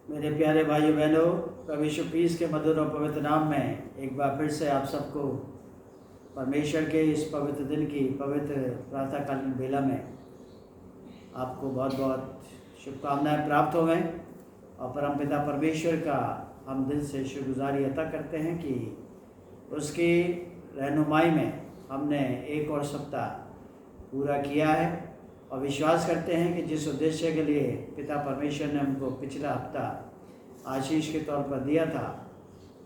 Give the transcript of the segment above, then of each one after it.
मेरे प्यारे भाइयों बहनों, प्रभु यीशु पीस के मधुर और पवित्र नाम में एक बार फिर से आप सबको परमेश्वर के इस पवित्र दिन की पवित्र प्रातःकालीन बेला में आपको बहुत बहुत शुभकामनाएं प्राप्त हो गए। और परमपिता परमेश्वर का हम दिल से शुक्रगुजारी अता करते हैं कि उसकी रहनुमाई में हमने एक और सप्ताह पूरा किया है और विश्वास करते हैं कि जिस उद्देश्य के लिए पिता परमेश्वर ने हमको पिछला हफ्ता आशीष के तौर पर दिया था,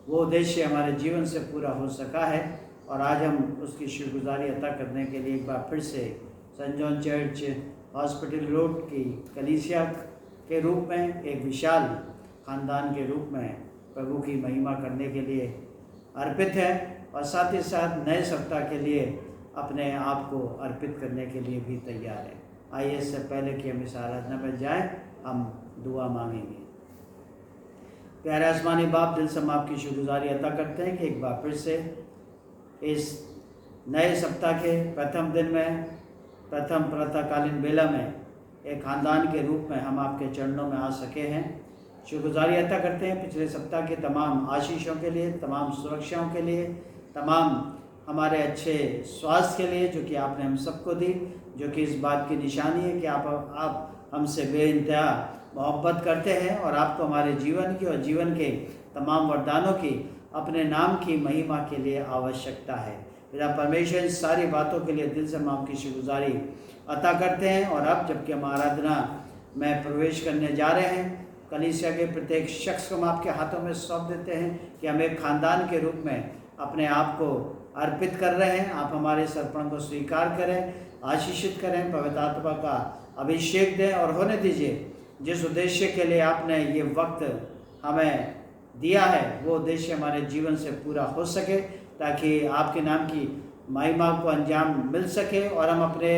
वो उद्देश्य हमारे जीवन से पूरा हो सका है। और आज हम उसकी शुक्रगुजारी अता करने के लिए एक बार फिर से Saint John church hospital road की कलीसिया के रूप में, एक विशाल खानदान के रूप में प्रभु की महिमा करने के लिए अर्पित है और साथ ही साथ नए सप्ताह के लिए अपने आप को अर्पित करने के लिए भी तैयार है। आइए इससे पहले कि हम इस आराधना में जाएं, हम दुआ मांगेंगे। प्यारे आसमानी बाप, दिल से हम आपकी शुक्रगुजारी अता करते हैं कि एक बार फिर से इस नए सप्ताह के प्रथम दिन में, प्रथम प्रातःकालीन बेला में एक खानदान के रूप में हम आपके चरणों में आ सके हैं। शुक्रगुजारी अता करते हैं पिछले सप्ताह के तमाम आशीषों के लिए, तमाम सुरक्षाओं के लिए, तमाम हमारे अच्छे स्वास्थ्य के लिए जो कि आपने हम सबको दी, जो कि इस बात की निशानी है कि आप हमसे बेइंतहा मोहब्बत करते हैं और आपको हमारे जीवन की और जीवन के तमाम वरदानों की अपने नाम की महिमा के लिए आवश्यकता है। पिता परमेश्वर, इन सारी बातों के लिए दिल से हम आपकी शुक्रगुजारी अता करते हैं। और अब जबकि हम आराधना में प्रवेश करने जा रहे हैं, कलीसिया के प्रत्येक शख्स को हम आपके हाथों में सौंप देते हैं कि हम एक खानदान के रूप में अपने आप को अर्पित कर रहे हैं। आप हमारे समर्पण को स्वीकार करें, आशीषित करें, पवित्र आत्मा का अभिषेक दें और होने दीजिए जिस उद्देश्य के लिए आपने ये वक्त हमें दिया है, वो उद्देश्य हमारे जीवन से पूरा हो सके, ताकि आपके नाम की महिमा को अंजाम मिल सके और हम अपने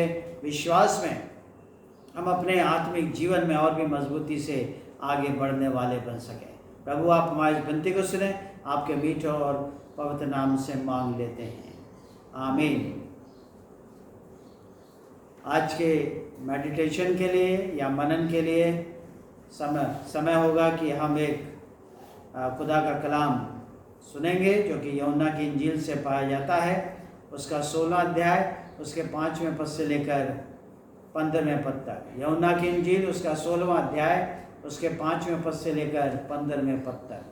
विश्वास में, हम अपने आत्मिक जीवन में और भी मजबूती से आगे बढ़ने वाले बन सकें। प्रभु, आप हमारी विनती को सुने, आपके मीठे और पवित्र नाम से मांग लेते हैं, आमीन। आज के मेडिटेशन के लिए या मनन के लिए समय होगा कि हम एक खुदा का कलाम सुनेंगे जो कि यूहन्ना की इंजील से पाया जाता है, उसका 16वां अध्याय, उसके 5वें पद से लेकर 15वें पद तक। यूहन्ना की इंजील उसका 16वां अध्याय, उसके 5वें पद से लेकर 15वें पद तक।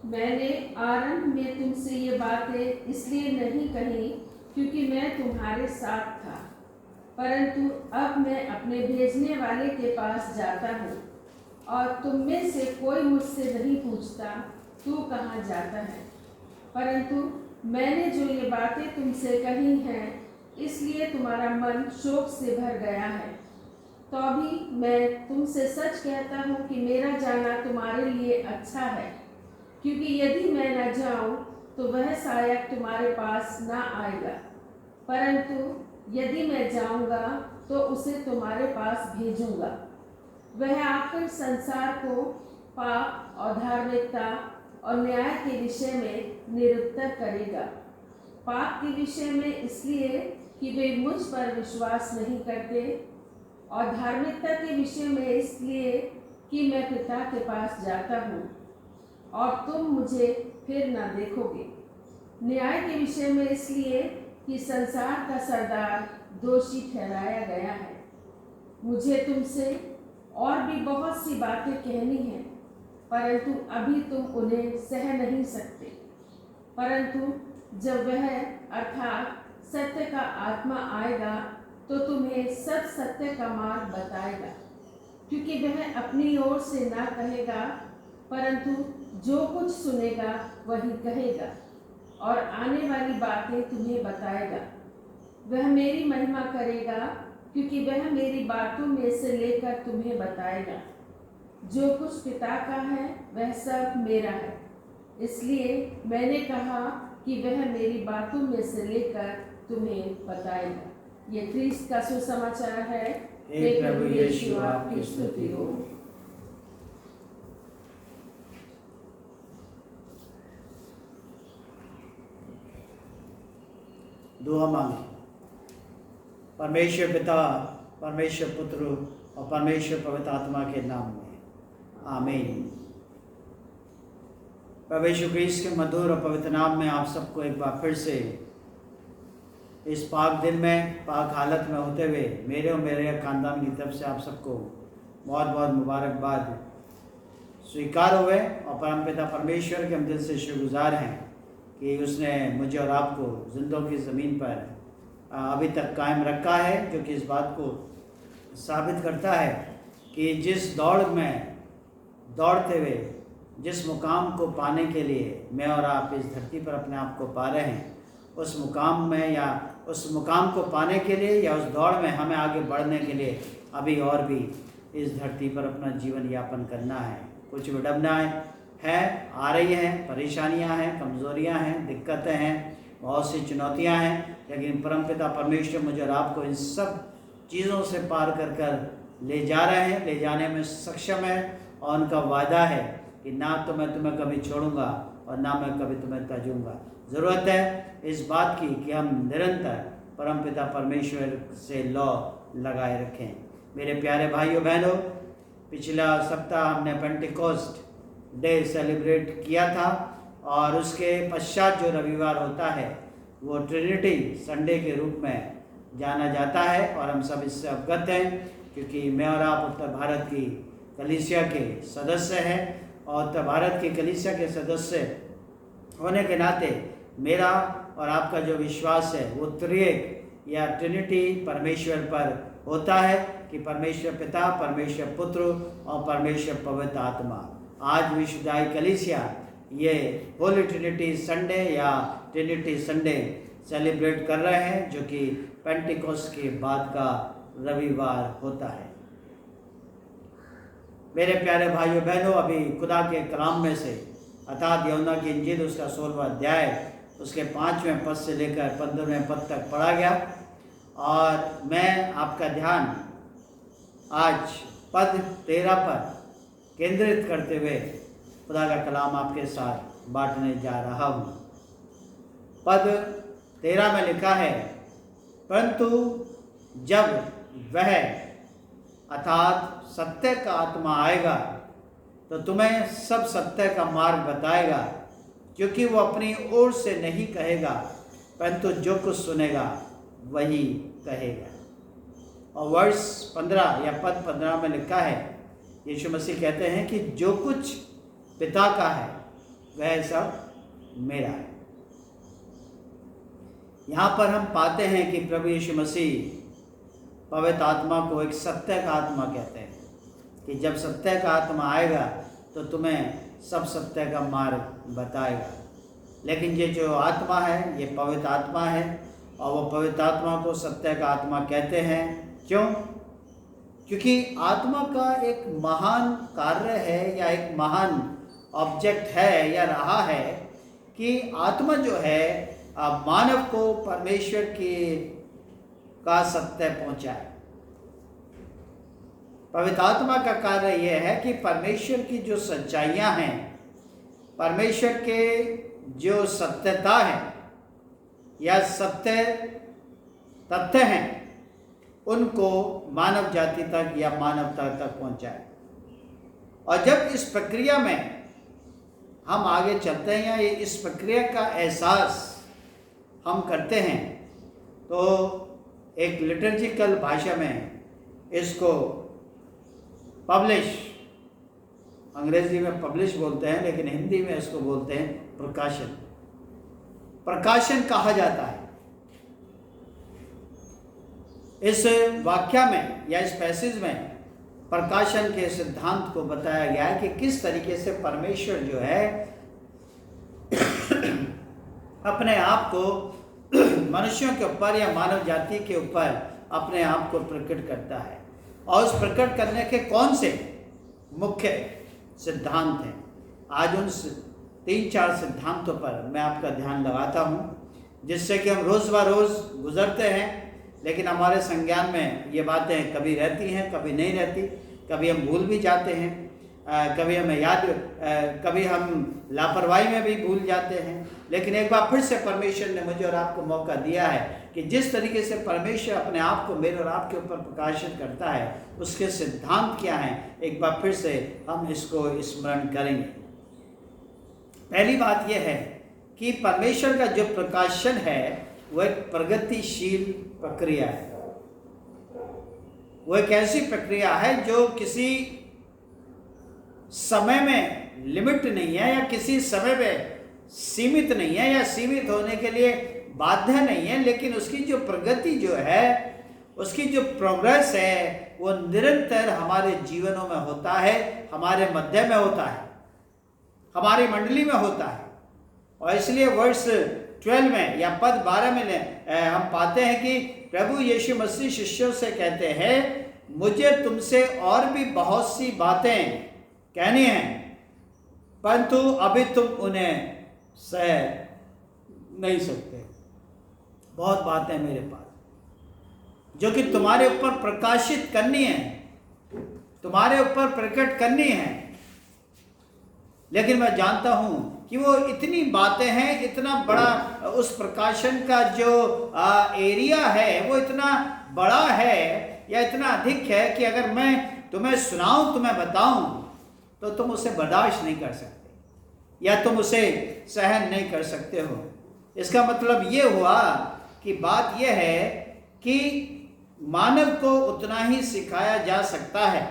मैंने आरंभ में तुमसे ये बातें इसलिए नहीं कही क्योंकि मैं तुम्हारे साथ था, परंतु अब मैं अपने भेजने वाले के पास जाता हूँ और तुम में से कोई मुझसे नहीं पूछता तू कहाँ जाता है। परंतु मैंने जो ये बातें तुमसे कही हैं, इसलिए तुम्हारा मन शोक से भर गया है। तो अभी मैं तुमसे सच कहता हूँ कि मेरा जाना तुम्हारे लिए अच्छा है, क्योंकि यदि मैं न जाऊँ तो वह सहायक तुम्हारे पास न आएगा, परंतु यदि मैं जाऊँगा तो उसे तुम्हारे पास भेजूँगा। वह आकर संसार को पाप और धार्मिकता और न्याय के विषय में निरुत्तर करेगा। पाप के विषय में इसलिए कि वे मुझ पर विश्वास नहीं करते, और धार्मिकता के विषय में इसलिए कि मैं पिता के पास जाता हूँ और तुम मुझे फिर न देखोगे। न्याय के विषय में इसलिए कि संसार का सरदार दोषी ठहराया गया है। मुझे तुमसे और भी बहुत सी बातें कहनी हैं, परंतु अभी तुम उन्हें सह नहीं सकते। परंतु जब वह अर्थात सत्य का आत्मा आएगा तो तुम्हें सब सत्य का मार्ग बताएगा, क्योंकि वह अपनी ओर से ना कहेगा, परंतु जो कुछ सुनेगा वही कहेगा और आने वाली बातें तुम्हें बताएगा। वह मेरी महिमा करेगा, क्योंकि वह मेरी बातों में से लेकर तुम्हें बताएगा। जो कुछ पिता का है वह सब मेरा है, इसलिए मैंने कहा कि वह मेरी बातों में से लेकर तुम्हें बताएगा। ये ख्रीस्त का सुसमाचार है। हे प्रभु यीशु, आपकी स्तुति हो। दुआ मांगे। परमेश्वर पिता, परमेश्वर पुत्र और परमेश्वर पवित्र आत्मा के नाम में आमीन। प्रभु यीशु क्रिस्त के मधुर और पवित्र नाम में आप सबको एक बार फिर से इस पाक दिन में पाक हालत में होते हुए मेरे और मेरे ख़ानदान की तरफ से आप सबको बहुत बहुत मुबारकबाद स्वीकार हुए। और परमपिता परमेश्वर के हम दिल से शुक्रगुजार हैं कि उसने मुझे और आपको जिंदों की ज़मीन पर अभी तक कायम रखा है, जो कि इस बात को साबित करता है कि जिस दौड़ में दौड़ते हुए जिस मुकाम को पाने के लिए मैं और आप इस धरती पर अपने आप को पा रहे हैं, उस मुकाम में या उस मुकाम को पाने के लिए या उस दौड़ में हमें आगे बढ़ने के लिए अभी और भी इस धरती पर अपना जीवन यापन करना है। कुछ विडंबनाएं हैं, आ रही हैं, परेशानियां हैं, कमज़ोरियां हैं, दिक्कतें हैं, बहुत सी चुनौतियां हैं, लेकिन परमपिता परमेश्वर मुझे और आपको इन सब चीज़ों से पार कर कर ले जा रहे हैं, ले जाने में सक्षम है। और उनका वादा है कि ना तो मैं तुम्हें कभी छोड़ूंगा और ना मैं कभी तुम्हें त्याजूंगा। ज़रूरत है इस बात की कि हम निरंतर परमपिता परमेश्वर से लौ लगाए रखें। मेरे प्यारे भाइयों बहनों, पिछला सप्ताह हमने पेंटिकोस्ट डे सेलिब्रेट किया था और उसके पश्चात जो रविवार होता है वो ट्रिनिटी संडे के रूप में जाना जाता है। और हम सब इससे अवगत हैं क्योंकि मैं और आप उत्तर भारत की कलीसिया के सदस्य हैं और उत्तर भारत की कलीसिया के सदस्य होने के नाते मेरा और आपका जो विश्वास है वो त्रिएक या ट्रिनिटी परमेश्वर पर होता है कि परमेश्वर पिता, परमेश्वर पुत्र और परमेश्वर पवित्र आत्मा। आज विश्वदाई कलीसिया ये होली ट्रिनिटी संडे या ट्रिनिटी संडे सेलिब्रेट कर रहे हैं, जो कि पेंटिकोस्ट के बाद का रविवार होता है। मेरे प्यारे भाइयों बहनों, अभी खुदा के कलाम में से अर्थात यूहन्ना की इंजील उसका 16वां अध्याय उसके 5वें पद से लेकर 15वें पद तक पढ़ा गया और मैं आपका ध्यान आज पद 13 पर केंद्रित करते हुए खुदा का कलाम आपके साथ बांटने जा रहा हूँ। पद 13 में लिखा है, परंतु जब वह अर्थात सत्य का आत्मा आएगा तो तुम्हें सब सत्य का मार्ग बताएगा, क्योंकि वो अपनी ओर से नहीं कहेगा परंतु जो कुछ सुनेगा वही कहेगा। और वर्ष 15 या पद 15 में लिखा है, यीशु मसीह कहते हैं कि जो कुछ पिता का है वह सब मेरा है। यहाँ पर हम पाते हैं कि प्रभु यीशु मसीह पवित्र आत्मा को एक सत्य का आत्मा कहते हैं कि जब सत्य का आत्मा आएगा तो तुम्हें सब सत्य का मार्ग बताएगा। लेकिन ये जो आत्मा है ये पवित्र आत्मा है और वो पवित्र आत्मा को सत्य का आत्मा कहते हैं। क्यों? क्योंकि आत्मा का एक महान कार्य है या एक महान ऑब्जेक्ट है या रहा है कि आत्मा जो है मानव को परमेश्वर की का सत्य पहुंचाए। पवित्र आत्मा का कार्य यह है कि परमेश्वर की जो सच्चाइयां हैं, परमेश्वर के जो सत्यता है या सत्य तथ्य हैं, उनको मानव जाति तक या मानवता तक पहुंचाए। और जब इस प्रक्रिया में हम आगे चलते हैं या इस प्रक्रिया का एहसास हम करते हैं तो एक लिटर्जिकल भाषा में इसको पब्लिश, अंग्रेजी में पब्लिश बोलते हैं लेकिन हिंदी में इसको बोलते हैं प्रकाशन, प्रकाशन कहा जाता है। इस वाक्य में या इस पैसेज में प्रकाशन के सिद्धांत को बताया गया है कि किस तरीके से परमेश्वर जो है अपने आप को मनुष्यों के ऊपर या मानव जाति के ऊपर अपने आप को प्रकट करता है। और उस प्रकट करने के कौन से मुख्य सिद्धांत हैं, आज उन 3-4 सिद्धांतों पर मैं आपका ध्यान लगाता हूँ, जिससे कि हम रोज़ ब रोज़ गुजरते हैं लेकिन हमारे संज्ञान में ये बातें कभी रहती हैं, कभी नहीं रहती, कभी हम भूल भी जाते हैं, कभी हमें याद, कभी हम लापरवाही में भी भूल जाते हैं। लेकिन एक बार फिर से परमेश्वर ने मुझे और आपको मौका दिया है कि जिस तरीके से परमेश्वर अपने आप को मेरे और आपके ऊपर प्रकाशित करता है, उसके सिद्धांत क्या हैं, एक बार फिर से हम इसको स्मरण करेंगे। पहली बात यह है कि परमेश्वर का जो प्रकाशन है वह एक प्रगतिशील प्रक्रिया है। वह एक ऐसी प्रक्रिया है जो किसी समय में लिमिट नहीं है, या किसी समय में सीमित नहीं है, या सीमित होने के लिए बाध्य नहीं है, लेकिन उसकी जो प्रगति जो है, उसकी जो प्रोग्रेस है, वो निरंतर हमारे जीवनों में होता है, हमारे मध्य में होता है, हमारी मंडली में होता है। और इसलिए वर्ष 12 में या पद 12 में हम पाते हैं कि प्रभु यीशु मसीह शिष्यों से कहते हैं, मुझे तुमसे और भी बहुत सी बातें कहनी हैं, परंतु अभी तुम उन्हें सह नहीं सकते। बहुत बातें मेरे पास जो कि तुम्हारे ऊपर प्रकाशित करनी है, तुम्हारे ऊपर प्रकट करनी है, लेकिन मैं जानता हूं कि वो इतनी बातें हैं, इतना बड़ा उस प्रकाशन का जो एरिया है वो इतना बड़ा है या इतना अधिक है कि अगर मैं तुम्हें सुनाऊं, तुम्हें बताऊं, तो तुम उसे बर्दाश्त नहीं कर सकते या तुम उसे सहन नहीं कर सकते हो। इसका मतलब ये हुआ कि बात यह है कि मानव को उतना ही सिखाया जा सकता है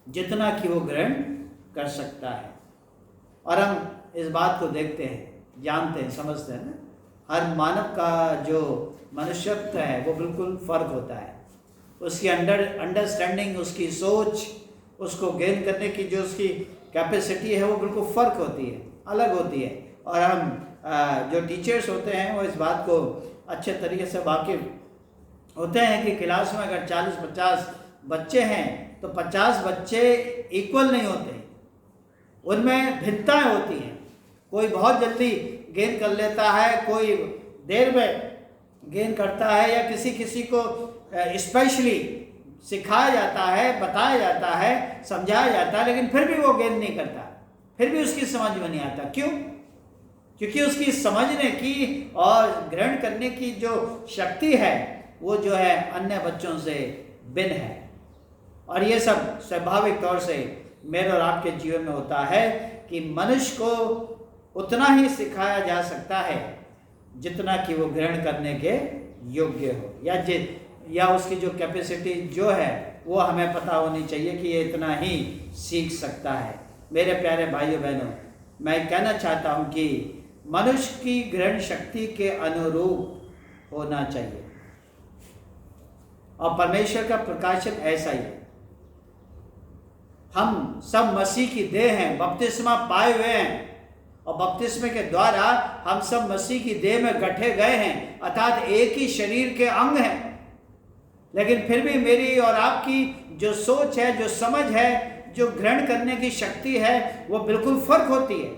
जितना कि वो ग्रहण कर सकता है। और हम इस बात को देखते हैं, जानते हैं, समझते हैं ना, हर मानव का जो मनुष्यत्व है वो बिल्कुल फर्क होता है। उसकी अंडरस्टैंडिंग, उसकी सोच, उसको गेन करने की जो उसकी कैपेसिटी है वो बिल्कुल फ़र्क होती है, अलग होती है। और हम जो टीचर्स होते हैं वो इस बात को अच्छे तरीके से वाकिफ़ होते हैं कि क्लास में अगर 40-50 बच्चे हैं तो 50 बच्चे इक्वल नहीं होते, उनमें भिन्नताएं होती हैं। कोई बहुत जल्दी गेन कर लेता है, कोई देर में गेन करता है, या किसी को स्पेशली सिखाया जाता है, बताया जाता है, समझाया जाता है, लेकिन फिर भी वो गेन नहीं करता, फिर भी उसकी समझ में नहीं आता। क्यों? क्योंकि उसकी समझने की और ग्रहण करने की जो शक्ति है वो जो है अन्य बच्चों से भिन्न है। और ये सब स्वाभाविक तौर से मेरे और आपके जीवन में होता है कि मनुष्य को उतना ही सिखाया जा सकता है जितना कि वो ग्रहण करने के योग्य हो, या उसकी जो कैपेसिटी जो है वो हमें पता होनी चाहिए कि ये इतना ही सीख सकता है। मेरे प्यारे भाइयों बहनों, मैं कहना चाहता हूँ कि मनुष्य की ग्रहण शक्ति के अनुरूप होना चाहिए, और परमेश्वर का प्रकाशन ऐसा ही है। हम सब मसीह की देह हैं, बपतिस्मा पाए हुए हैं, और बपतिस्मे के द्वारा हम सब मसीह की देह में गठे गए हैं, अर्थात एक ही शरीर के अंग हैं। लेकिन फिर भी मेरी और आपकी जो सोच है, जो समझ है, जो ग्रहण करने की शक्ति है, वो बिल्कुल फर्क होती है।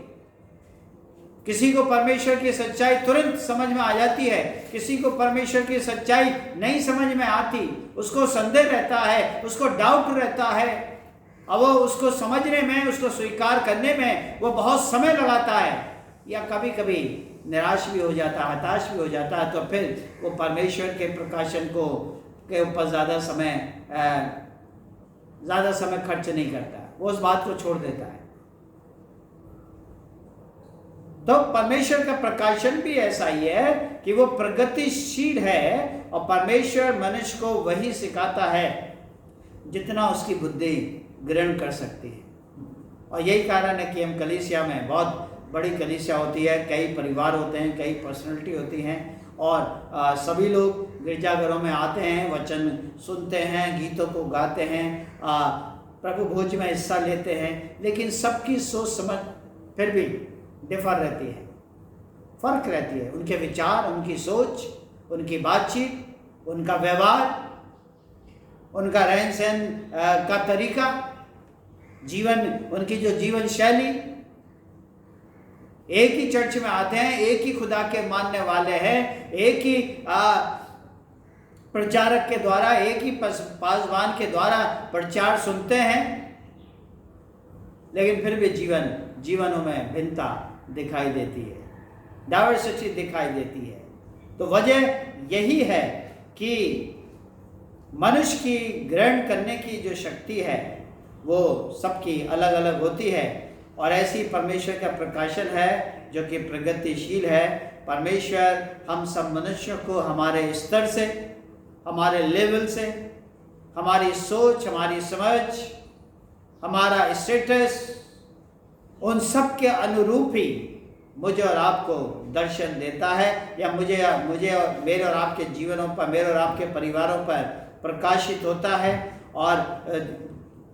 किसी को परमेश्वर की सच्चाई तुरंत समझ में आ जाती है, किसी को परमेश्वर की सच्चाई नहीं समझ में आती, उसको संदेह रहता है, उसको डाउट रहता है, अब वो उसको समझने में, उसको स्वीकार करने में वो बहुत समय लगाता है, या कभी कभी निराश भी हो जाता है, हताश भी हो जाता है। तो फिर वो परमेश्वर के प्रकाशन के ऊपर ज़्यादा समय खर्च नहीं करता, वो उस बात को छोड़ देता है। तो परमेश्वर का प्रकाशन भी ऐसा ही है कि वो प्रगतिशील है, और परमेश्वर मनुष्य को वही सिखाता है जितना उसकी बुद्धि ग्रहण कर सकती है। और यही कारण है कि हम कलीसिया में, बहुत बड़ी कलीसिया होती है, कई परिवार होते हैं, कई पर्सनैलिटी होती हैं, और सभी लोग गिरजाघरों में आते हैं, वचन सुनते हैं, गीतों को गाते हैं, प्रभु भोज में हिस्सा लेते हैं, लेकिन सबकी सोच समझ फिर भी डिफर रहती है, फर्क रहती है। उनके विचार, उनकी सोच, उनकी बातचीत, उनका व्यवहार, उनका रहन सहन का तरीका, उनकी जो जीवन शैली। एक ही चर्च में आते हैं, एक ही खुदा के मानने वाले हैं, एक ही प्रचारक के द्वारा, एक ही पासवान के द्वारा प्रचार सुनते हैं, लेकिन फिर भी जीवनों में भिन्नता दिखाई देती है, डाइवर्सिटी दिखाई देती है। तो वजह यही है कि मनुष्य की ग्रहण करने की जो शक्ति है वो सबकी अलग अलग होती है, और ऐसी परमेश्वर का प्रकाशन है जो कि प्रगतिशील है। परमेश्वर हम सब मनुष्यों को हमारे स्तर से, हमारे लेवल से, हमारी सोच, हमारी समझ, हमारा स्टेटस, उन सब के अनुरूप ही मुझे और आपको दर्शन देता है, या मुझे और मेरे और आपके जीवनों पर, मेरे और आपके परिवारों पर प्रकाशित होता है। और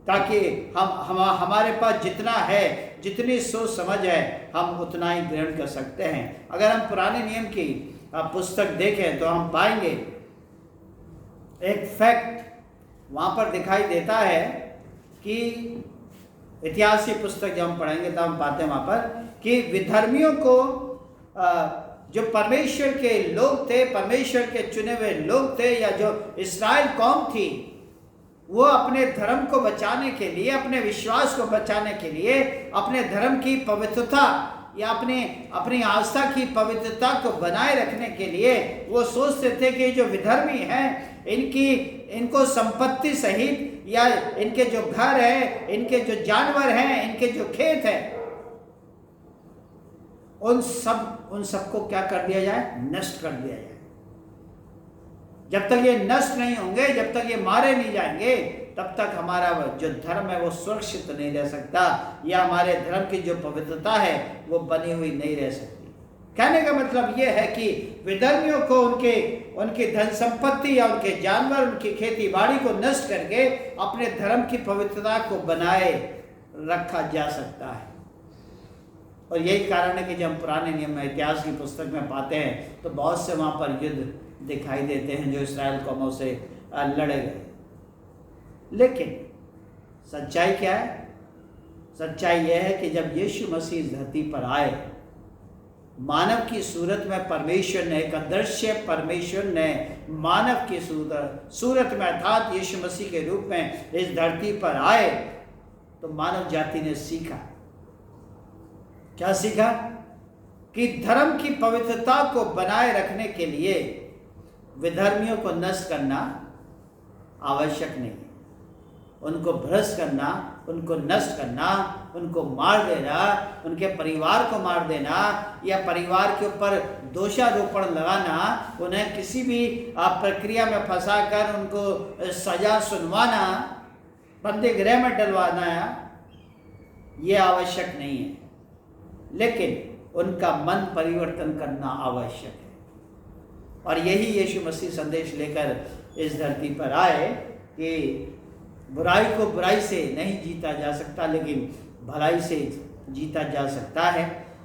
ताकि हमारे पास जितना है, जितनी सोच समझ है, हम उतना ही ग्रहण कर सकते हैं। अगर हम पुराने नियम की पुस्तक देखें तो हम पाएंगे एक फैक्ट वहाँ पर दिखाई देता है कि इतिहास की पुस्तक जब हम पढ़ेंगे तो हम पाते हैं वहाँ पर कि विधर्मियों को, जो परमेश्वर के लोग थे, परमेश्वर के चुने हुए लोग थे, या जो इस्राएल कौम थी, वो अपने धर्म को बचाने के लिए, अपने विश्वास को बचाने के लिए, अपने धर्म की पवित्रता या अपनी आस्था की पवित्रता को बनाए रखने के लिए वो सोचते थे कि जो विधर्मी हैं इनको संपत्ति सहित, या इनके जो घर है, इनके जो जानवर हैं, इनके जो खेत है, उन सबको क्या कर दिया जाए? नष्ट कर दिया जाए। जब तक ये नष्ट नहीं होंगे, जब तक ये मारे नहीं जाएंगे, तब तक हमारा जो धर्म है वो सुरक्षित नहीं रह सकता, या हमारे धर्म की जो पवित्रता है वो बनी हुई नहीं रह सकती। कहने का मतलब ये है कि विधर्मियों को उनकी धन संपत्ति या उनके जानवर, उनकी खेती बाड़ी को नष्ट करके अपने धर्म की पवित्रता को बनाए रखा जा सकता है। और यही कारण है कि जब हम पुराने नियम में, इतिहास की पुस्तक में पाते हैं तो बहुत से वहाँ पर युद्ध दिखाई देते हैं जो इस्राएल कौमों से लड़े गए। लेकिन सच्चाई क्या है? सच्चाई यह है कि जब यीशु मसीह धरती पर आए, मानव की सूरत में परमेश्वर ने, एक अदृश्य परमेश्वर ने मानव की सूरत में अर्थात यीशु मसीह के रूप में इस धरती पर आए, तो मानव जाति ने सीखा। क्या सीखा? कि धर्म की पवित्रता को बनाए रखने के लिए विधर्मियों को नष्ट करना आवश्यक नहीं है। उनको भ्रष्ट करना, उनको नष्ट करना, उनको मार देना, उनके परिवार को मार देना, या परिवार के ऊपर दोषारोपण लगाना, उन्हें किसी भी प्रक्रिया में फंसाकर उनको सजा सुनवाना, बंदी गृह में डलवाना, ये आवश्यक नहीं है। लेकिन उनका मन परिवर्तन करना आवश्यक है। और यही यीशु मसीह संदेश लेकर इस धरती पर आए कि बुराई को बुराई से नहीं जीता जा सकता, लेकिन भलाई से जीता जा सकता है।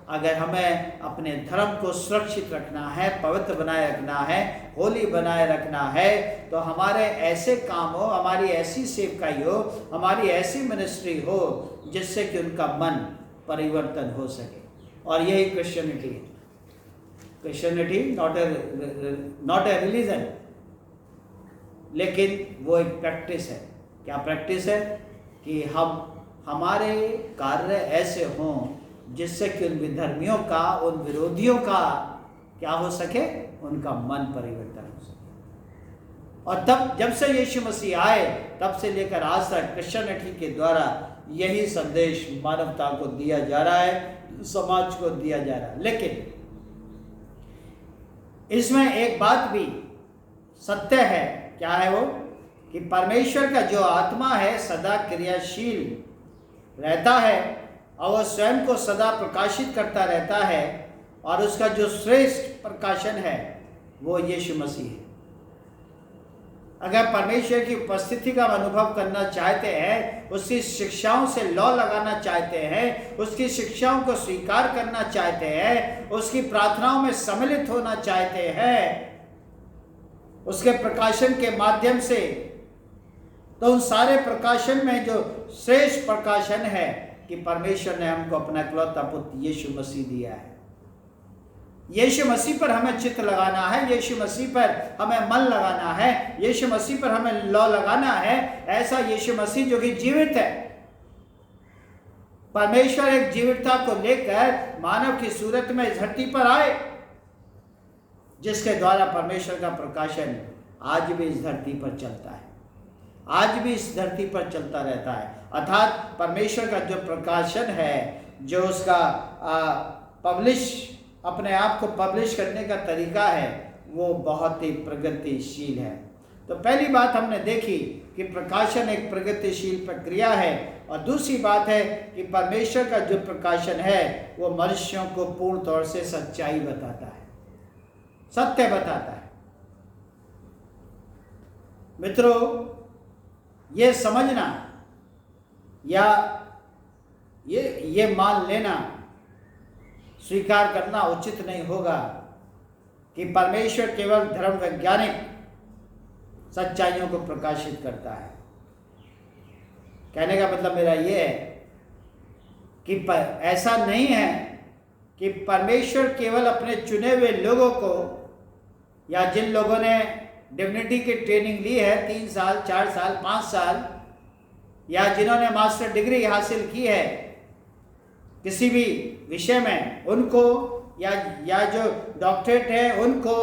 अगर हमें अपने धर्म को सुरक्षित रखना है, पवित्र बनाए रखना है, होली बनाए रखना है, तो हमारे ऐसे काम हो, हमारी ऐसी सेवकाई हो, हमारी ऐसी मिनिस्ट्री हो जिससे कि उनका मन परिवर्तन हो सके। और यही क्रिश्चियनिटी है। क्रिश्चियनिटी नॉट ए रिलीजन, लेकिन वो एक प्रैक्टिस है। क्या प्रैक्टिस है? कि हमारे कार्य ऐसे हों जिससे कि उन विधर्मियों का, उन विरोधियों का क्या हो सके? उनका मन परिवर्तन हो सके। और तब जब से यीशु मसीह आए, तब से लेकर आज तक क्रिश्चियनिटी के द्वारा यही संदेश मानवता को दिया जा रहा है, समाज को दिया जा रहा है। लेकिन इसमें एक बात भी सत्य है। क्या है वो? कि परमेश्वर का जो आत्मा है सदा क्रियाशील रहता है, और वह स्वयं को सदा प्रकाशित करता रहता है, और उसका जो श्रेष्ठ प्रकाशन है वो यीशु मसीह है। अगर परमेश्वर की उपस्थिति का अनुभव करना चाहते हैं, उसकी शिक्षाओं से लौ लगाना चाहते हैं, उसकी शिक्षाओं को स्वीकार करना चाहते हैं, उसकी प्रार्थनाओं में सम्मिलित होना चाहते हैं, उसके प्रकाशन के माध्यम से, तो उन सारे प्रकाशन में जो श्रेष्ठ प्रकाशन है कि परमेश्वर ने हमको अपना इकलौता पुत्र यीशु मसीह दिया है। यीशु मसीह पर हमें चित्त लगाना है, यीशु मसीह पर हमें मन लगाना है, यीशु मसीह पर हमें लौ लगाना है। ऐसा यीशु मसीह जो कि जीवित है। परमेश्वर एक जीवितता को लेकर मानव की सूरत में धरती पर आए, जिसके द्वारा परमेश्वर का प्रकाशन आज भी इस धरती पर चलता है, आज भी इस धरती पर चलता रहता है। अर्थात परमेश्वर का जो प्रकाशन है, जो उसका अपने आप को पब्लिश करने का तरीका है, वो बहुत ही प्रगतिशील है। तो पहली बात हमने देखी कि प्रकाशन एक प्रगतिशील प्रक्रिया है, और दूसरी बात है कि परमेश्वर का जो प्रकाशन है वो मनुष्यों को पूर्ण तौर से सच्चाई बताता है, सत्य बताता है। मित्रों, ये समझना या ये मान लेना, स्वीकार करना उचित नहीं होगा कि परमेश्वर केवल धर्म वैज्ञानिक सच्चाइयों को प्रकाशित करता है। कहने का मतलब मेरा ये है कि ऐसा नहीं है कि परमेश्वर केवल अपने चुने हुए लोगों को, या जिन लोगों ने डिविनिटी की ट्रेनिंग ली है 3 साल, 4 साल, 5 साल, या जिन्होंने मास्टर डिग्री हासिल की है किसी भी विषय में, उनको, या जो डॉक्टरेट है उनको,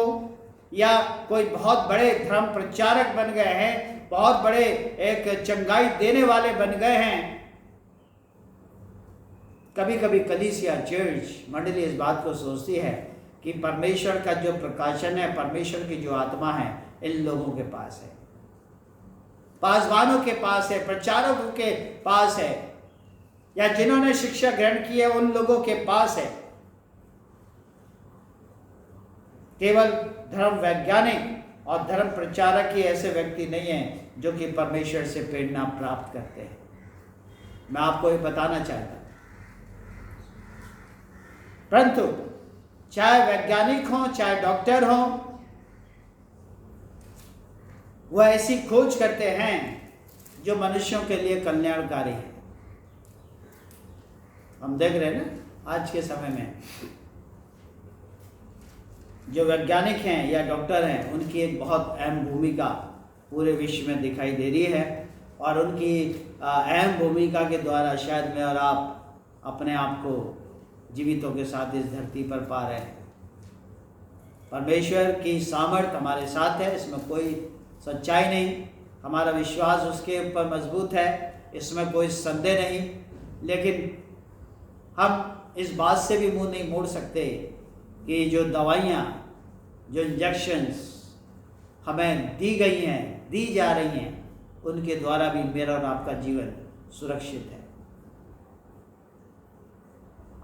या कोई बहुत बड़े धर्म प्रचारक बन गए हैं, बहुत बड़े एक चंगाई देने वाले बन गए हैं। कभी कभी कलीसिया, चर्च मंडली इस बात को सोचती है कि परमेश्वर का जो प्रकाशन है, परमेश्वर की जो आत्मा है, इन लोगों के पास है, पासवानों के पास है, प्रचारकों के पास है, या जिन्होंने शिक्षा ग्रहण की है उन लोगों के पास है। केवल धर्म वैज्ञानिक और धर्म प्रचारक ही ऐसे व्यक्ति नहीं हैं जो कि परमेश्वर से प्रेरणा प्राप्त करते हैं। मैं आपको ये बताना चाहता हूं, परंतु चाहे वैज्ञानिक हों, चाहे डॉक्टर हों, वह ऐसी खोज करते हैं जो मनुष्यों के लिए कल्याणकारी है। हम देख रहे हैं ना आज के समय में जो वैज्ञानिक हैं या डॉक्टर हैं, उनकी एक बहुत अहम भूमिका पूरे विश्व में दिखाई दे रही है, और उनकी अहम भूमिका के द्वारा शायद मैं और आप अपने आप को जीवितों के साथ इस धरती पर पा रहे हैं। परमेश्वर की सामर्थ हमारे साथ है, इसमें कोई सच्चाई नहीं, हमारा विश्वास उसके ऊपर मजबूत है, इसमें कोई संदेह नहीं। लेकिन हम इस बात से भी मुंह नहीं मोड़ सकते कि जो दवाइयाँ, जो इंजेक्शंस हमें दी गई हैं, दी जा रही हैं, उनके द्वारा भी मेरा और आपका जीवन सुरक्षित है।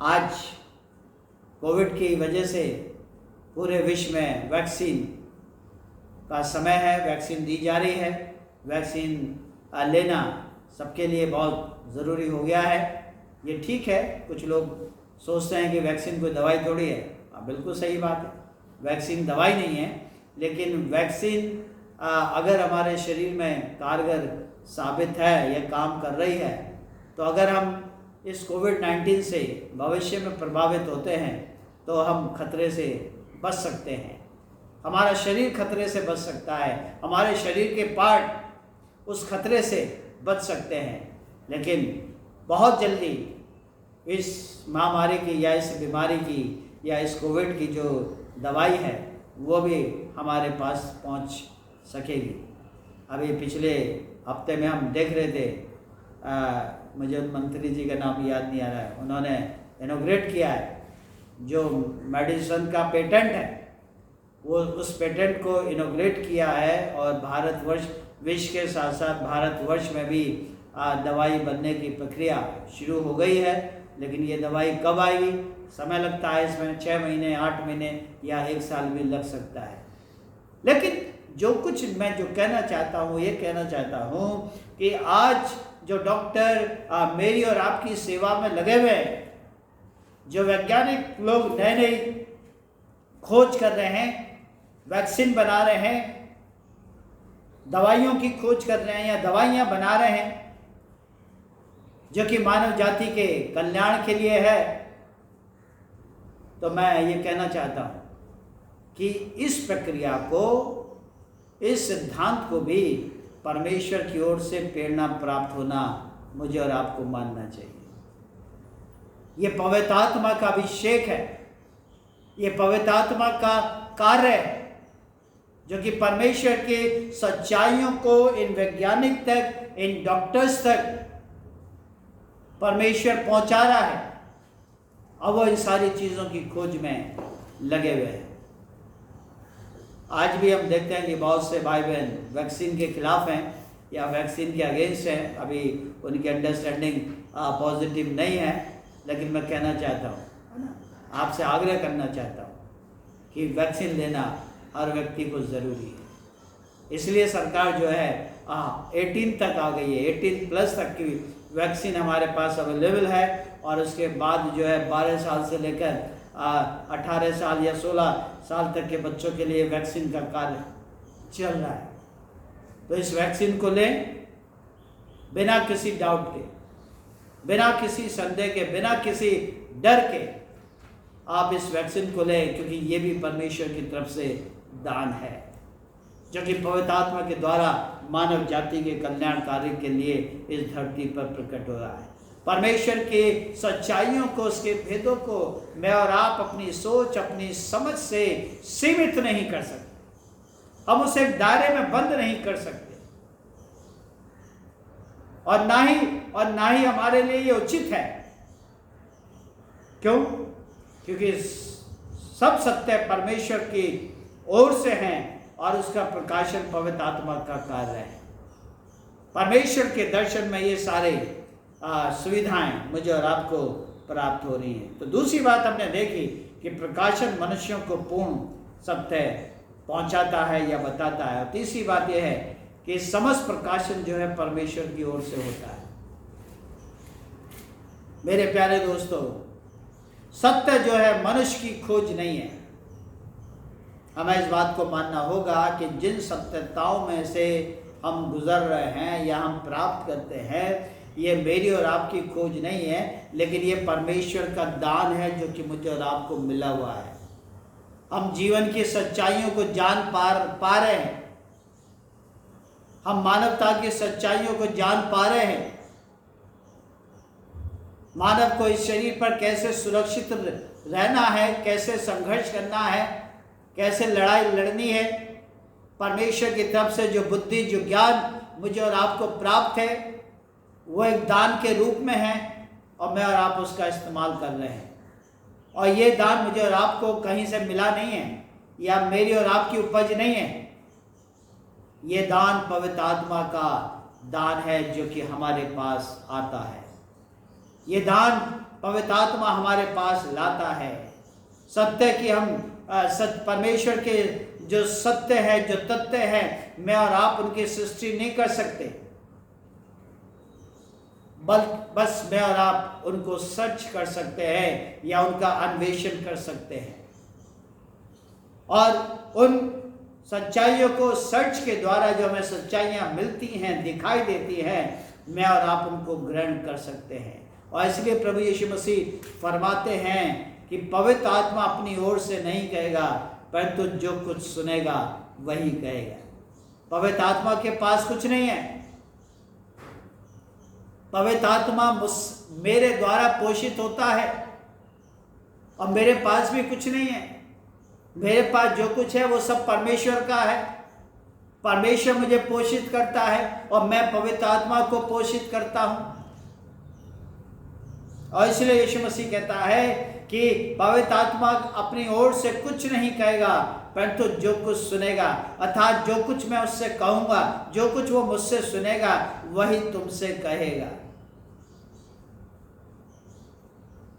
आज कोविड की वजह से पूरे विश्व में वैक्सीन का समय है, वैक्सीन दी जा रही है। वैक्सीन लेना सबके लिए बहुत ज़रूरी हो गया है। ये ठीक है, कुछ लोग सोचते हैं कि वैक्सीन कोई दवाई थोड़ी है। बिल्कुल सही बात है, वैक्सीन दवाई नहीं है, लेकिन वैक्सीन अगर हमारे शरीर में कारगर साबित है या काम कर रही है, तो अगर हम इस कोविड-19 से भविष्य में प्रभावित होते हैं तो हम खतरे से बच सकते हैं। हमारा शरीर खतरे से बच सकता है, हमारे शरीर के पार्ट उस खतरे से बच सकते हैं। लेकिन बहुत जल्दी इस महामारी की या इस बीमारी की या इस कोविड की जो दवाई है वो भी हमारे पास पहुंच सकेगी। अभी पिछले हफ्ते में हम देख रहे थे, मुझे मंत्री जी का नाम याद नहीं आ रहा है, उन्होंने इनोग्रेट किया है जो मेडिसिन का पेटेंट है, वो उस पेटेंट को इनोग्रेट किया है। और भारतवर्ष, विश्व के साथ साथ भारतवर्ष में भी दवाई बनने की प्रक्रिया शुरू हो गई है। लेकिन ये दवाई कब आएगी, समय लगता है इसमें, 6 महीने, 8 महीने या 1 साल भी लग सकता है। लेकिन जो कुछ मैं जो कहना चाहता हूँ, ये कहना चाहता हूँ कि आज जो डॉक्टर मेरी और आपकी सेवा में लगे हुए हैं, जो वैज्ञानिक लोग नए नई खोज कर रहे हैं, वैक्सीन बना रहे हैं, दवाइयों की खोज कर रहे हैं या दवाइयाँ बना रहे हैं जो कि मानव जाति के कल्याण के लिए है, तो मैं ये कहना चाहता हूँ कि इस प्रक्रिया को, इस सिद्धांत को भी परमेश्वर की ओर से प्रेरणा प्राप्त होना मुझे और आपको मानना चाहिए। ये पवित्र आत्मा का अभिषेक है, ये पवित्र आत्मा का कार्य है जो कि परमेश्वर के सच्चाइयों को इन वैज्ञानिक तक, इन डॉक्टर्स तक परमेश्वर पहुंचा रहा है। अब वो इन सारी चीजों की खोज में लगे हुए हैं। आज भी हम देखते हैं कि बहुत से भाई बहन वैक्सीन के खिलाफ हैं या वैक्सीन के अगेंस्ट हैं। अभी उनकी अंडरस्टैंडिंग पॉजिटिव नहीं है, लेकिन मैं कहना चाहता हूँ, है ना, आपसे आग्रह करना चाहता हूँ कि वैक्सीन लेना हर व्यक्ति को ज़रूरी है। इसलिए सरकार जो है 18 तक आ गई है, 18 प्लस तक की वैक्सीन हमारे पास अवेलेबल है। और उसके बाद जो है 12 साल से लेकर 18 साल या 16 साल तक के बच्चों के लिए वैक्सीन का कार्य चल रहा है। तो इस वैक्सीन को लें बिना किसी डाउट के, बिना किसी संदेह के, बिना किसी डर के आप इस वैक्सीन को लें, क्योंकि ये भी परमेश्वर की तरफ से दान है जो कि पवित्र आत्मा के द्वारा मानव जाति के कल्याण कार्य के लिए इस धरती पर प्रकट हो रहा है। परमेश्वर के सच्चाइयों को, उसके भेदों को मैं और आप अपनी सोच, अपनी समझ से सीमित नहीं कर सकते। हम उसे एक दायरे में बंद नहीं कर सकते, और ना ही हमारे लिए ये उचित है। क्यों? क्योंकि सब सत्य परमेश्वर की ओर से हैं और उसका प्रकाशन पवित्र आत्मा का कार्य है। परमेश्वर के दर्शन में ये सारे सुविधाएं मुझे और आपको प्राप्त हो रही हैं। तो दूसरी बात हमने देखी कि प्रकाशन मनुष्यों को पूर्ण सत्य पहुंचाता है या बताता है। और तीसरी बात यह है कि समस्त प्रकाशन जो है परमेश्वर की ओर से होता है। मेरे प्यारे दोस्तों, सत्य जो है मनुष्य की खोज नहीं है। हमें इस बात को मानना होगा कि जिन सत्यताओं में से हम गुजर रहे हैं या हम प्राप्त करते हैं, ये मेरी और आपकी खोज नहीं है, लेकिन ये परमेश्वर का दान है जो कि मुझे और आपको मिला हुआ है। हम जीवन की सच्चाइयों को जान पा रहे हैं, हम मानवता की सच्चाइयों को जान पा रहे हैं। मानव को इस शरीर पर कैसे सुरक्षित रहना है, कैसे संघर्ष करना है, कैसे लड़ाई लड़नी है। परमेश्वर की तरफ से जो बुद्धि, जो ज्ञान मुझे और आपको प्राप्त है, वो एक दान के रूप में है और मैं और आप उसका इस्तेमाल कर रहे हैं। और ये दान मुझे और आपको कहीं से मिला नहीं है या मेरी और आपकी उपज नहीं है। ये दान पवित्र आत्मा का दान है जो कि हमारे पास आता है। ये दान पवित्र आत्मा हमारे पास लाता है। सत्य की हम परमेश्वर के जो सत्य है, जो तथ्य है, मैं और आप उनकी सृष्टि नहीं कर सकते, बस मैं और आप उनको सर्च कर सकते हैं या उनका अन्वेषण कर सकते हैं। और उन सच्चाइयों को सर्च के द्वारा जो हमें सच्चाइयाँ मिलती हैं, दिखाई देती हैं, मैं और आप उनको ग्रहण कर सकते हैं। और इसलिए प्रभु यीशु मसीह फरमाते हैं कि पवित्र आत्मा अपनी ओर से नहीं कहेगा, परंतु जो कुछ सुनेगा वही कहेगा। पवित्र आत्मा के पास कुछ नहीं है। पवित्र आत्मा मेरे द्वारा पोषित होता है और मेरे पास भी कुछ नहीं है। मेरे पास जो कुछ है वो सब परमेश्वर का है। परमेश्वर मुझे पोषित करता है और मैं पवित्र आत्मा को पोषित करता हूं। और इसलिए यीशु मसीह कहता है कि पवित्र आत्मा अपनी ओर से कुछ नहीं कहेगा, परंतु जो कुछ सुनेगा, अर्थात जो कुछ मैं उससे कहूंगा, जो कुछ वो मुझसे सुनेगा, वही तुमसे कहेगा।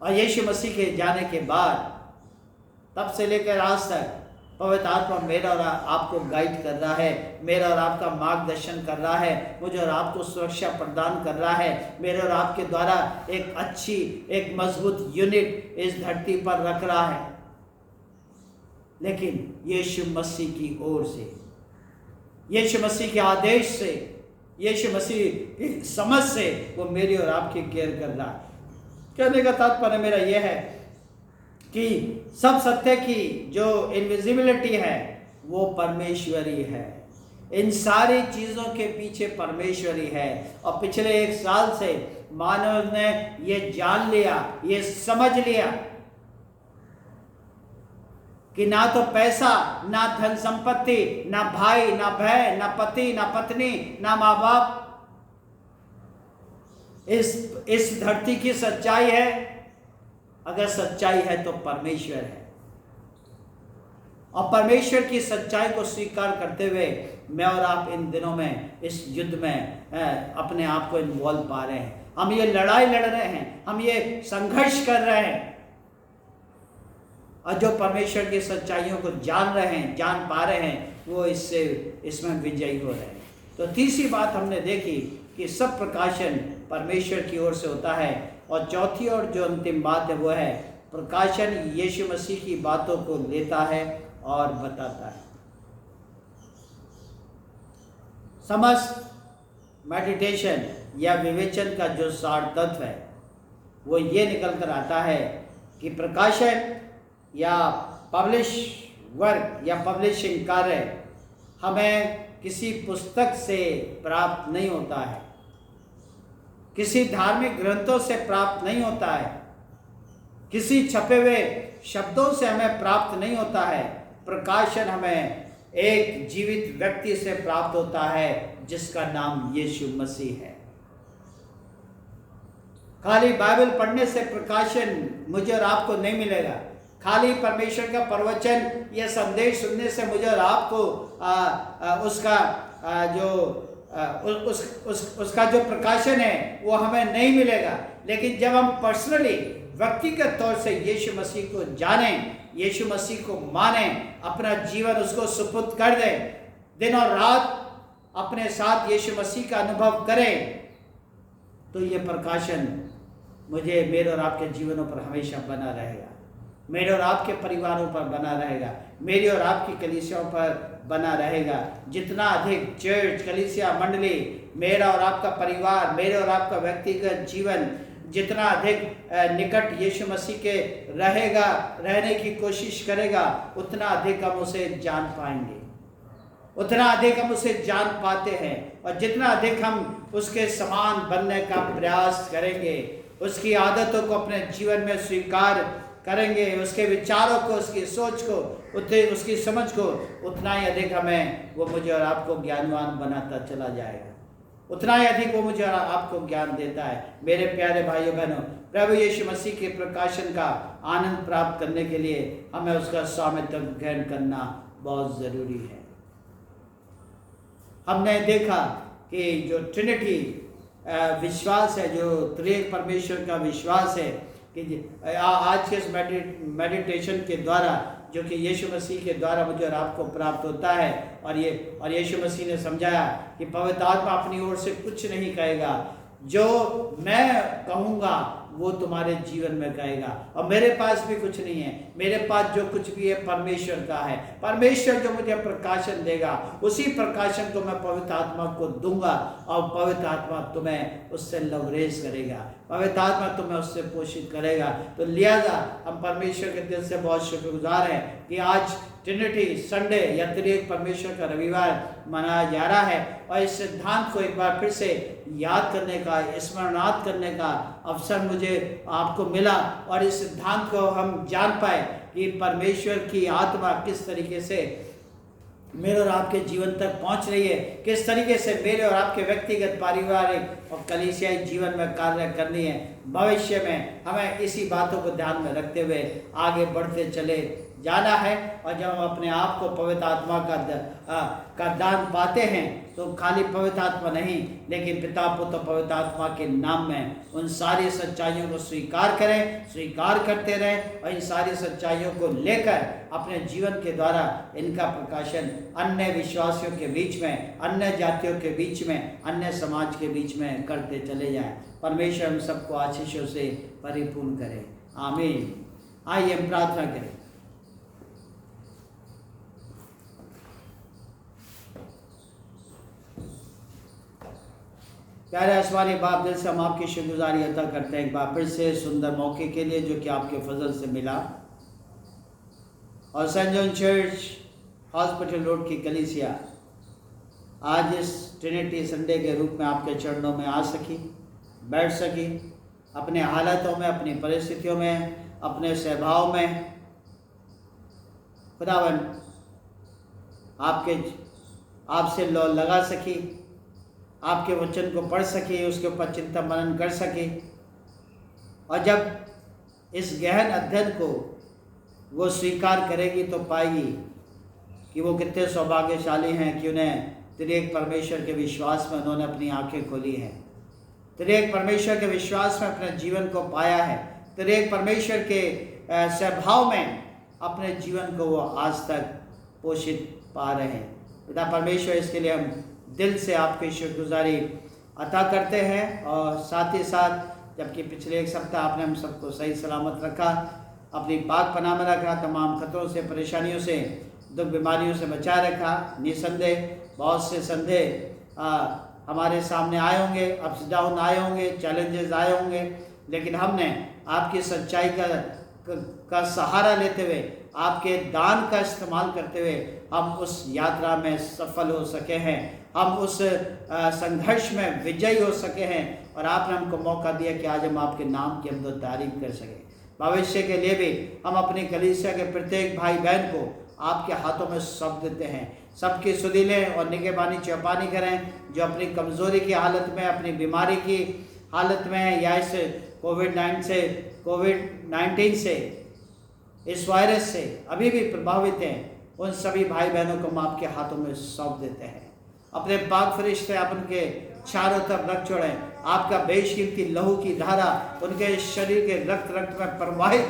और यीशु मसीह के जाने के बाद तब से लेकर आज तक पवित्र आत्मा मेरा और आपको गाइड कर रहा है, मेरा और आपका मार्गदर्शन कर रहा है, मुझे और आपको सुरक्षा प्रदान कर रहा है, मेरे और आपके द्वारा एक अच्छी, एक मजबूत यूनिट इस धरती पर रख रहा है। लेकिन यीशु मसीह की ओर से, यीशु मसीह के आदेश से, यीशु मसीह की समझ से वो मेरी और आपकी केयर कर रहा है। कहने का तात्पर्य मेरा यह है कि सब सत्य की जो इनविजिबिलिटी है वो परमेश्वरी है। इन सारी चीज़ों के पीछे परमेश्वरी है। और पिछले 1 साल से मानव ने ये जान लिया, ये समझ लिया कि ना तो पैसा, ना धन संपत्ति, ना भाई, ना बहन, ना पति, ना पत्नी, ना माँ बाप इस धरती की सच्चाई है। अगर सच्चाई है तो परमेश्वर है, और परमेश्वर की सच्चाई को स्वीकार करते हुए मैं और आप इन दिनों में इस युद्ध में अपने आप को इन्वॉल्व पा रहे हैं। हम ये लड़ाई लड़ रहे हैं, हम ये संघर्ष कर रहे हैं, और जो परमेश्वर की सच्चाइयों को जान रहे हैं, जान पा रहे हैं, वो इसमें विजयी हो रहे हैं। तो तीसरी बात हमने देखी कि सब प्रकाशन परमेश्वर की ओर से होता है, और चौथी और जो अंतिम बात है वो है प्रकाशन यीशु मसीह की बातों को लेता है और बताता है। समस्त मेडिटेशन या विवेचन का जो सार तत्व है वो ये निकल कर आता है कि प्रकाशन या पब्लिश वर्क या पब्लिशिंग कार्य हमें किसी पुस्तक से प्राप्त नहीं होता है, किसी धार्मिक ग्रंथों से प्राप्त नहीं होता है, किसी छपे हुए शब्दों से हमें प्राप्त नहीं होता है। प्रकाशन हमें एक जीवित व्यक्ति से प्राप्त होता है जिसका नाम यीशु मसीह है। खाली बाइबल पढ़ने से प्रकाशन मुझे और आपको नहीं मिलेगा, खाली परमेश्वर का प्रवचन या संदेश सुनने से मुझे और आपको उसका जो प्रकाशन है वो हमें नहीं मिलेगा। लेकिन जब हम पर्सनली व्यक्तिगत तौर से यीशु मसीह को जानें, यीशु मसीह को माने, अपना जीवन उसको सुपुर्द कर दें, दिन और रात अपने साथ यीशु मसीह का अनुभव करें, तो ये प्रकाशन मुझे, मेरे और आपके जीवनों पर हमेशा बना रहेगा, मेरे और आपके परिवारों पर बना रहेगा, मेरी और आपकी कलीसियाओं पर बना रहेगा। जितना अधिक चर्च, कलीसिया, मंडली, मेरा और आपका परिवार, मेरे और आपका व्यक्तिगत जीवन जितना अधिक निकट यीशु मसीह के रहेगा, रहने की कोशिश करेगा, उतना अधिक हम उसे जान पाएंगे, उतना अधिक हम उसे जान पाते हैं। और जितना अधिक हम उसके समान बनने का प्रयास करेंगे, उसकी आदतों को अपने जीवन में स्वीकार करेंगे, उसके विचारों को, उसकी सोच को, उसकी समझ को, उतना ही अधिक हमें वो मुझे और आपको ज्ञानवान बनाता चला जाएगा, उतना ही अधिक वो मुझे और आपको ज्ञान देता है। मेरे प्यारे भाइयों बहनों, प्रभु यीशु मसीह के प्रकाशन का आनंद प्राप्त करने के लिए हमें उसका स्वामित्व ग्रहण करना बहुत ज़रूरी है। हमने देखा कि जो ट्रिनिटी विश्वास है, जो त्रिएक परमेश्वर का विश्वास है, कि आज के इस मेडिटेशन के द्वारा, जो कि यीशु मसीह के द्वारा मुझे और आपको प्राप्त होता है, और यीशु मसीह ने समझाया कि पवित्र आत्मा अपनी ओर से कुछ नहीं कहेगा, जो मैं कहूँगा वो तुम्हारे जीवन में कहेगा, और मेरे पास भी कुछ नहीं है, मेरे पास जो कुछ भी है परमेश्वर का है। परमेश्वर जो मुझे प्रकाशन देगा, उसी प्रकाशन को मैं पवित्र आत्मा को दूंगा, और पवित्र आत्मा तुम्हें उससे लवरेज करेगा, पवित्र आत्मा तुम्हें उससे पोषित करेगा। तो लिहाजा हम परमेश्वर के दिल से बहुत शुक्रगुजार हैं कि आज ट्रिनिटी संडे या त्रिएक परमेश्वर का रविवार मनाया जा रहा है, और इस सिद्धांत को एक बार फिर से याद करने का, स्मरणार्थ करने का अवसर मुझे आपको मिला, और इस सिद्धांत को हम जान पाए कि परमेश्वर की आत्मा किस तरीके से मेरे और आपके जीवन तक पहुंच रही है, किस तरीके से मेरे और आपके व्यक्तिगत, पारिवारिक और कलीसियाई जीवन में कार्य करनी है। भविष्य में हमें इसी बातों को ध्यान में रखते हुए आगे बढ़ते चले जाना है, और जब हम अपने आप को पवित्र आत्मा का दान पाते हैं, तो खाली पवित्र आत्मा नहीं, लेकिन पिता, पुत्र, पवित्र आत्मा के नाम में उन सारी सच्चाइयों को स्वीकार करें, स्वीकार करते रहें, और इन सारी सच्चाइयों को लेकर अपने जीवन के द्वारा इनका प्रकाशन अन्य विश्वासियों के बीच में, अन्य जातियों के बीच में, अन्य समाज के बीच में करते चले जाएं। परमेश्वर हम सबको आशीषों से परिपूर्ण करे। आमीन। आइए हम प्रार्थना करें। प्यारे आसमानी बाप, दिल से हम आपकी शुक्रगुजारी अता करते हैं एक बार फिर से सुंदर मौके के लिए जो कि आपके फजल से मिला, और Saint John church hospital road की कलीसिया आज इस ट्रिनिटी संडे के रूप में आपके चरणों में आ सकी, बैठ सकी, अपने हालातों में, अपनी परिस्थितियों में, अपने स्वभाव में खुदावन आपसे लौ लगा सके, आपके वचन को पढ़ सके, उसके ऊपर चिंता मनन कर सके, और जब इस गहन अध्ययन को वो स्वीकार करेगी तो पाएगी कि वो कितने सौभाग्यशाली हैं कि उन्हें त्रिएक परमेश्वर के विश्वास में उन्होंने अपनी आंखें खोली हैं, त्रिएक परमेश्वर के विश्वास में अपने जीवन को पाया है, त्रिएक परमेश्वर के स्वभाव में अपने जीवन को वो आज तक पोषित पा रहे हैं। पिता परमेश्वर, इसके लिए हम दिल से आपकी शुक्रगुजारी अता करते हैं, और साथ ही साथ जबकि पिछले एक सप्ताह आपने हम सबको सही सलामत रखा, अपनी पाक पनाह में रखा, तमाम खतरों से, परेशानियों से, दुख बीमारियों से बचाए रखा। निसंदेह बहुत से संदेह हमारे सामने आए होंगे, अप्स डाउन आए होंगे, चैलेंजेस आए होंगे, लेकिन हमने आपकी सच्चाई का सहारा लेते हुए, आपके दान का इस्तेमाल करते हुए हम उस यात्रा में सफल हो सके हैं, हम उस संघर्ष में विजयी हो सके हैं, और आपने हमको मौका दिया कि आज हम आपके नाम की हमदो तारीफ कर सकें। भविष्य के लिए भी हम अपनी कलीसिया के प्रत्येक भाई बहन को आपके हाथों में सौंप देते हैं। सबकी सुधीलें और निगहबानी चौपानी करें, जो अपनी कमज़ोरी की हालत में, अपनी बीमारी की हालत में, या इस कोविड-19 से, इस वायरस से अभी भी प्रभावित हैं, उन सभी भाई बहनों को हम आपके हाथों में सौंप देते हैं। अपने पाक फरिश्ते आप उनके चारों तरफ रख छोड़ें, आपका बेशकीमती लहू की धारा उनके शरीर के रक्त में प्रवाहित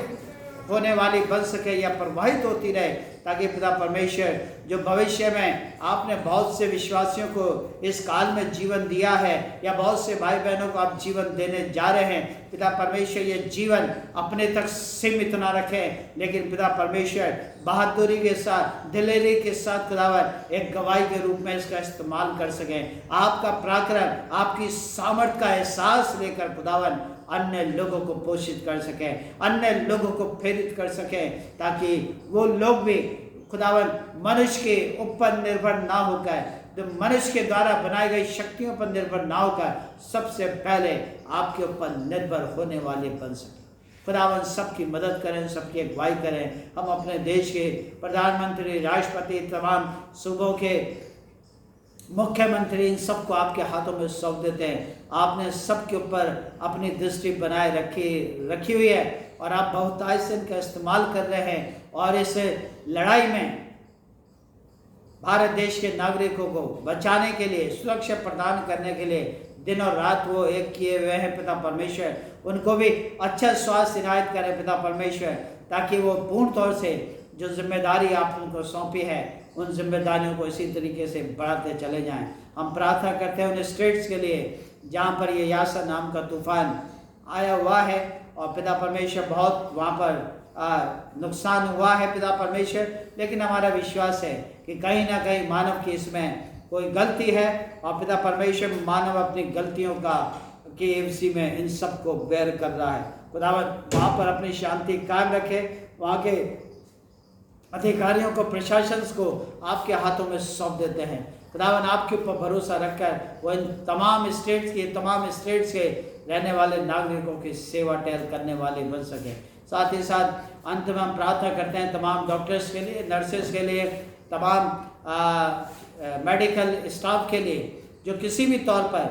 होने वाली बन सके, या प्रवाहित होती रहे, ताकि पिता परमेश्वर, जो भविष्य में आपने बहुत से विश्वासियों को इस काल में जीवन दिया है, या बहुत से भाई बहनों को आप जीवन देने जा रहे हैं, पिता परमेश्वर ये जीवन अपने तक सीमित ना रखें, लेकिन पिता परमेश्वर बहादुरी के साथ, दिलेरी के साथ खुदावन एक गवाही के रूप में इसका इस्तेमाल कर सकें। आपका पराक्रम, आपकी सामर्थ का एहसास लेकर खुदावन अन्य लोगों को पोषित कर सकें, अन्य लोगों को प्रेरित कर सकें, ताकि वो लोग भी खुदावन मनुष्य के ऊपर निर्भर ना होकर, जो मनुष्य के द्वारा बनाई गई शक्तियों पर निर्भर ना होकर, सबसे पहले आपके ऊपर निर्भर होने वाले बन सकें। खुदावन सबकी मदद करें, सबकी अगुवाई करें। हम अपने देश के प्रधानमंत्री, राष्ट्रपति, तमाम सूबों के मुख्यमंत्री, इन सबको आपके हाथों में सौंप देते हैं। आपने सबके ऊपर अपनी दृष्टि बनाए रखी हुई है, और आप बहुतायत से इनका इस्तेमाल कर रहे हैं, और इस लड़ाई में भारत देश के नागरिकों को बचाने के लिए, सुरक्षा प्रदान करने के लिए दिन और रात वो एक किए हुए हैं। पिता परमेश्वर उनको भी अच्छा स्वास्थ्य इनायत करें पिता परमेश्वर, ताकि वो पूर्ण तौर से जो जिम्मेदारी आप उनको सौंपी है, उन जिम्मेदारियों को इसी तरीके से बढ़ाते चले जाएं। हम प्रार्थना करते हैं उन स्टेट्स के लिए जहाँ पर ये यासर नाम का तूफान आया हुआ है, और पिता परमेश्वर बहुत वहाँ पर नुकसान हुआ है पिता परमेश्वर, लेकिन हमारा विश्वास है कि कहीं ना कहीं मानव की इसमें कोई गलती है, और पिता परमेश्वर मानव अपनी गलतियों की इसी में इन सब को बेयर कर रहा है। खुदावंद वहाँ पर अपनी शांति कायम रखे, वहाँ के अधिकारियों को, प्रशासन को आपके हाथों में सौंप देते हैं। खुदावन आपके ऊपर भरोसा रखकर वो इन तमाम स्टेट्स के रहने वाले नागरिकों की सेवा टहल करने वाले बन सके। साथ ही साथ अंत में हम प्रार्थना करते हैं तमाम डॉक्टर्स के लिए, नर्सेस के लिए, तमाम मेडिकल स्टाफ के लिए, जो किसी भी तौर पर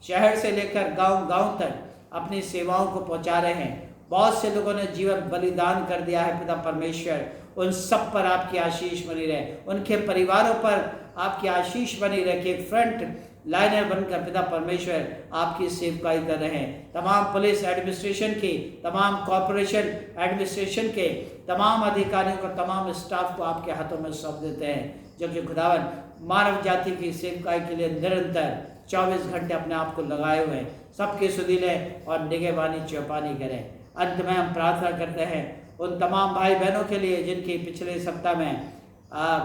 शहर से लेकर गांव तक अपनी सेवाओं को पहुंचा रहे हैं। बहुत से लोगों ने जीवन बलिदान कर दिया है पिता परमेश्वर, उन सब पर आपकी आशीष बनी रहे, उनके परिवारों पर आपकी आशीष बनी रहे कि फ्रंट लाइनर बनकर पिता परमेश्वर आपकी सेवकाई कर रहे हैं। तमाम पुलिस एडमिनिस्ट्रेशन की, तमाम कॉरपोरेशन एडमिनिस्ट्रेशन के तमाम अधिकारियों को, तमाम स्टाफ को आपके हाथों में सौंप देते हैं, जो कि खुदावन मानव जाति की सेवकाई के लिए निरंतर 24 घंटे अपने आप को लगाए हुए हैं। सबकी सुधीले और निगहबानी चौपानी करें। अंत में हम प्रार्थना करते हैं उन तमाम भाई बहनों के लिए जिनकी पिछले सप्ताह में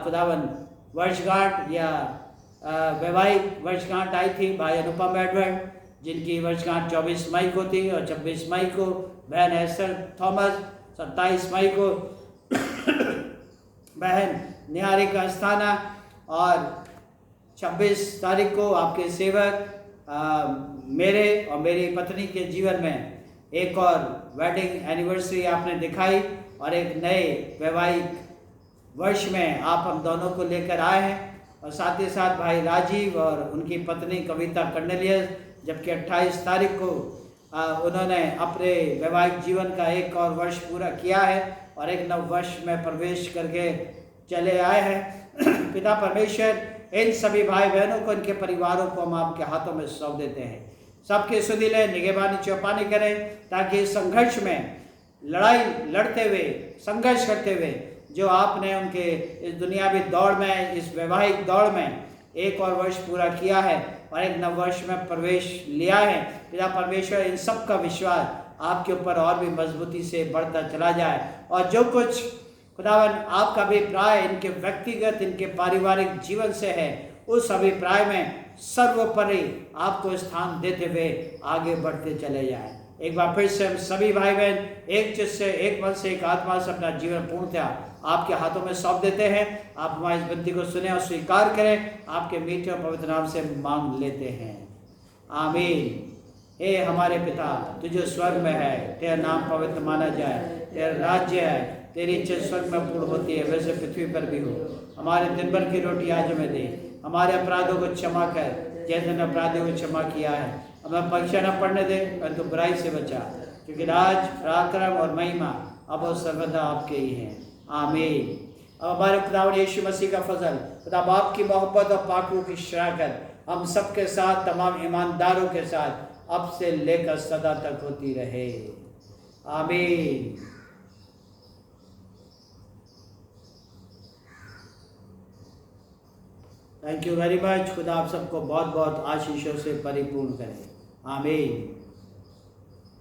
खुदावन वर्षगांठ या वैवाहिक वर्षगांठ आई थी। भाई अनुपम एडवर्ड, जिनकी वर्षगांठ 24 मई को थी, और 26 मई को बहन एस्टर थॉमस, 27 मई को बहन निहारिका अस्थाना, और 26 तारीख को आपके सेवक मेरे और मेरी पत्नी के जीवन में एक और वेडिंग एनिवर्सरी आपने दिखाई, और एक नए वैवाहिक वर्ष में आप हम दोनों को लेकर आए हैं, और साथ ही साथ भाई राजीव और उनकी पत्नी कविता कर्नेलियस, जबकि 28 तारीख को उन्होंने अपने वैवाहिक जीवन का एक और वर्ष पूरा किया है और एक नव वर्ष में प्रवेश करके चले आए हैं। पिता परमेश्वर, इन सभी भाई बहनों को, इनके परिवारों को हम आपके हाथों में सौंप देते हैं। सबके सुधीले निगहबानी चौपानी करें, ताकि इस संघर्ष में लड़ाई लड़ते हुए, संघर्ष करते हुए, जो आपने उनके इस दुनियावी दौड़ में, इस वैवाहिक दौड़ में एक और वर्ष पूरा किया है और एक नव वर्ष में प्रवेश लिया है, पिता परमेश्वर, इन सब का विश्वास आपके ऊपर और भी मजबूती से बढ़ता चला जाए, और जो कुछ खुदावन आपका अभिप्राय इनके व्यक्तिगत, इनके पारिवारिक जीवन से है, उस अभिप्राय में सर्वोपरि आपको स्थान देते हुए आगे बढ़ते चले जाए। एक बार फिर से हम सभी भाई बहन एक चित्त से, एक मन से, एक आत्मा से अपना जीवन पूर्णतः आपके हाथों में सौंप देते हैं। आप हमारी इस विनती को सुने और स्वीकार करें, आपके मीठे और पवित्र नाम से मांग लेते हैं, आमीन। हे हमारे पिता, तुझे स्वर्ग में है, तेरा नाम पवित्र माना जाए, तेरा राज्य है, तेरी इच्छा स्वर्ग में पूर्ण होती है, वैसे पृथ्वी पर भी हो। हमारे दिन भर की रोटी आज हमें दे, हमारे अपराधों को क्षमा कर जैसे ने अपराधियों को क्षमा किया है, हमें परीक्षा न पड़ने दे, परंतु बुराई से बचा, क्योंकि राज, पराक्रम और महिमा अब और सर्वदा आपके ही हैं, आमीन। अब हमारे खुदावंद यीशु मसीह का फजल, खुदा बाप की मोहब्बत और पाक की शराकत हम सबके साथ, तमाम ईमानदारों के साथ अब से लेकर सदा तक होती रहे, आमीन। Thank you very much. खुदा आप सबको बहुत बहुत आशीषों से परिपूर्ण करे, आमीन।